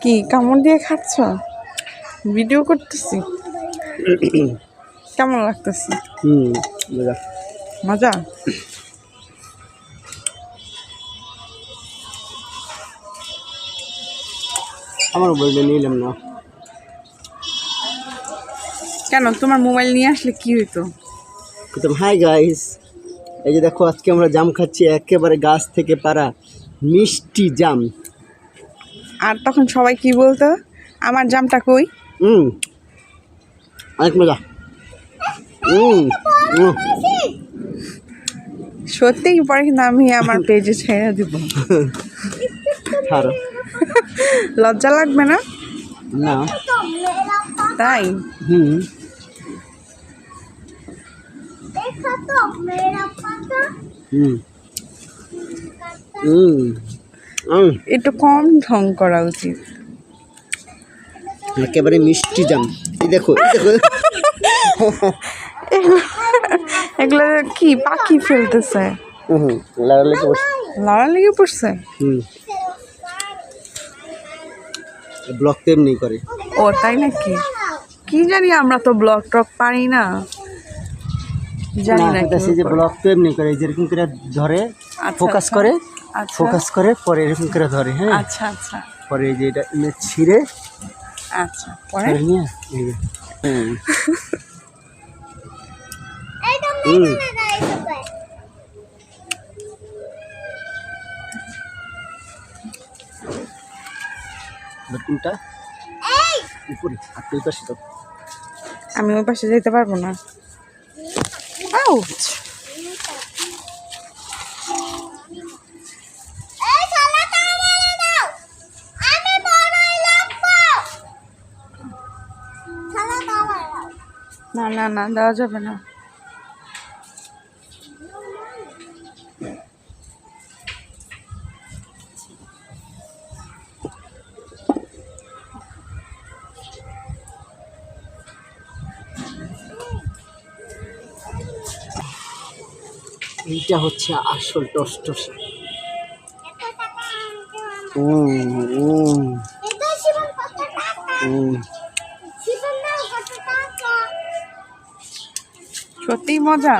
কি কামড় দিয়ে খাচ্ছ? ভিডিও করতেছি। কেমন লাগতেছে? মজা মজা। আমার মোবাইলটা নিলাম না কেন? তোমার মোবাইল নিয়ে আসলে কি হইতো? হাই গাইস, এই যে দেখো আজকে আমরা জাম খাচ্ছি, একেবারে গাছ থেকে পাড়া মিষ্টি জাম। আর তখন সবাই কি বলতো, আমার জামটা কই? অনেক মজা। সত্যি পরে কিন্তু আমি আমার পেজে ছেড়ে দিব। লজ্জা লাগবে না? না। তাই? একটু কম ঢং করা উচিত। একেবারে মিষ্টি জাম। এই দেখো এগুলো কি পাখি ফেলতেছে? লড়া লেগে পড়ছে। ব্লক তো এমনি করে। ও তাই নাকি? কি জানি, আমরা তো ব্লক টক পারি না, জানি না। যে ব্লক তো এমনি করে, যেরকম করে ধরে ফোকাস করে, ফোকাস করে পরে এরকম করে ধরে। হ্যাঁ, আচ্ছা আচ্ছা। পরে এই যে এটা ছিঁড়ে, আচ্ছা, পরে নিয়ে উপরে আর পাশে তো আমি ওই পাশে যেতে পারবো না। আউচ! না না না, দেওয়া যাবে না। এইটা হচ্ছে আসল টসটসা। সত্যি মজা।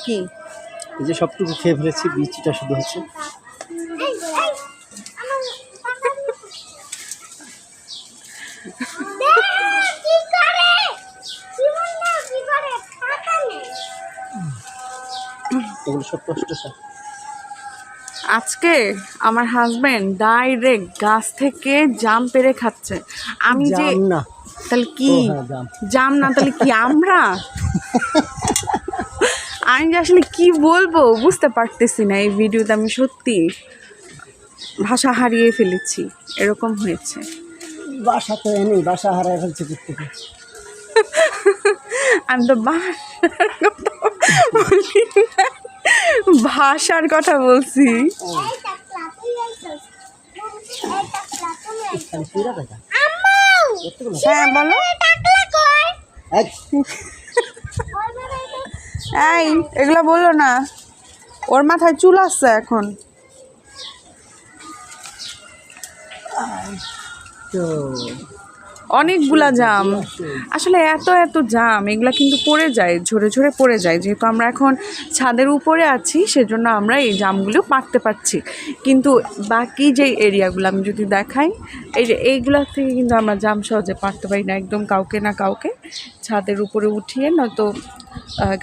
কি এই যে সবটুকু খেয়ে ফেলেছি, বিচিটা শুধু হচ্ছে। এগুলো সব টসটসা। আজকে আমার হাজবেন্ড ডাইরেক্ট গাছ থেকে জাম পেড়ে খাচ্ছে। আমি যে না, তাহলে কি জাম না, তাহলে কি আমরা? আমি যে আসলে কি বলবো বুঝতে পারতেছি না। এই ভিডিওতে আমি সত্যি ভাষা হারিয়ে ফেলেছি, এরকম হয়েছে। বাসা তো এনেই, বাসা হারাই ফেলছে করতে। আমি তো ভাষার কথা বলছি। হ্যাঁ বলো। এই এগুলো বললো না, ওর মাথায় চুল আসছে এখন। অনেকগুলা জাম, আসলে এত এত জাম, এগুলা কিন্তু পড়ে যায়, ঝরে ঝরে পড়ে যায়। যেহেতু আমরা এখন ছাদের উপরে আছি, সেজন্য আমরা এই জামগুলো পাড়তে পারছি। কিন্তু বাকি যে এরিয়াগুলো আমি যদি দেখাই, এই যে এইগুলা থেকে কিন্তু আমরা জাম সহজে পাড়তে পারি না। একদম কাউকে না কাউকে ছাদের উপরে উঠিয়ে, নয়তো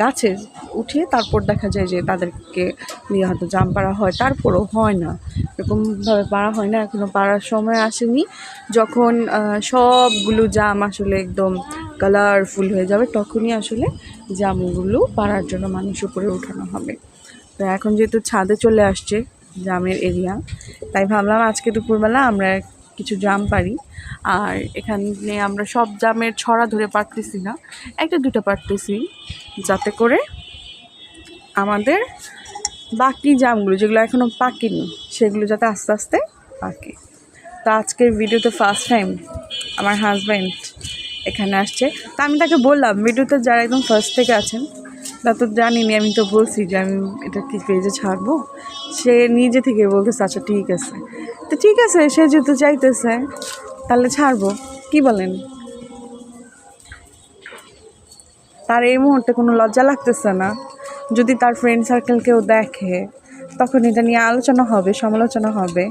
গাছে উঠিয়ে তারপর দেখা যায় যে তাদেরকে নিয়ে হয়তো জাম পাড়া হয়। তারপরও হয় না, এরকমভাবে পাড়া হয় না। এখনও পাড়ার সময় আসেনি, যখন সবগুলো জাম আসলে একদম কালারফুল হয়ে যাবে, তখনই আসলে জামগুলো পাড়ার জন্য মানুষ উপরে উঠানো হবে। তো এখন যেহেতু ছাদে চলে আসছে জামের এরিয়া, তাই ভাবলাম আজকে দুপুরবেলা আমরা কিছু জাম পারি। আর এখানে আমরা সব জামের ছড়া ধরে পারতেছি না, একটা দুটো পারতেছি, যাতে করে আমাদের বাকি জামগুলো যেগুলো এখনও পাকেনি সেগুলো যাতে আস্তে আস্তে পাকে। তো আজকের ভিডিওতে ফার্স্ট টাইম আমার হাজব্যান্ড এখানে আসছে। তো আমি তাকে বললাম, ভিডিওতে যারা একদম ফার্স্ট থেকে আছেন তা তো জানিনি, আমি তো বলছি যে আমি এটা কি পেজে ছাড়বো, সে নিজে থেকে বলতেছে আচ্ছা ঠিক আছে। তো ঠিক আছে, সে যেহেতু চাইতেছে তাহলে ছাড়বো, কি বলেন? তার এই মুহূর্তে কোনো লজ্জা লাগতেছে না। যদি তার ফ্রেন্ড সার্কেল কেউ দেখে তখন এটা নিয়ে আলোচনা হবে, সমালোচনা হবে,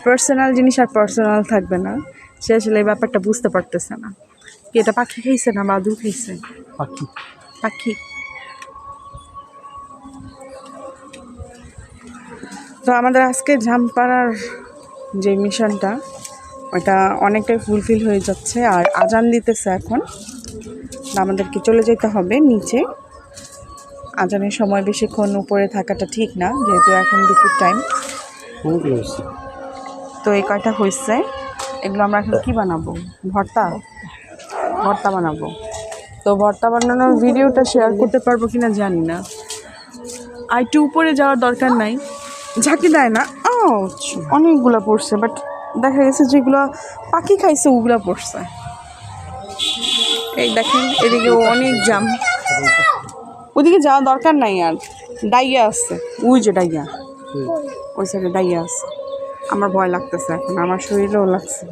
পার্সোনাল জিনিস আর পার্সোনাল থাকবে না। সে আসলে এই ব্যাপারটা বুঝতে পারতেছে না। কি এটা পাখি খাইছে না বাদুড় খাইছে? পাখি। পাখি। তো আমাদের আজকে জাম পাড়ার যে মিশনটা ওটা অনেকটাই ফুলফিল হয়ে যাচ্ছে। আর আজান দিতেছে এখন, আমাদেরকে চলে যেতে হবে নিচে। আজানের সময় বেশিক্ষণ উপরে থাকাটা ঠিক না, যেহেতু এখন দুপুর টাইম। অনেকগুলো হয়েছে। তো এই কয়টা হয়েছে, এগুলো আমরা এখন কী বানাবো? ভর্তা বানাবো। তো ভর্তা বানানোর ভিডিওটা শেয়ার করতে পারবো কিনা জানি না। আর একটু উপরে যাওয়ার দরকার নাই, ঝাঁকি দেয় না। অনেকগুলো পড়ছে, বাট দেখা গেছে যেগুলো পাখি খাইছে ওগুলো পড়ছে। এই দেখেন এদিকে অনেক জাম, ওদিকে যাওয়ার দরকার নাই। আর ডাইয়া আছে, ওই যে ডাইয়া, ওই সাইডে ডাইয়া আছে। আমার ভয় লাগতেছে এখন, আমার শরীরেও লাগছে।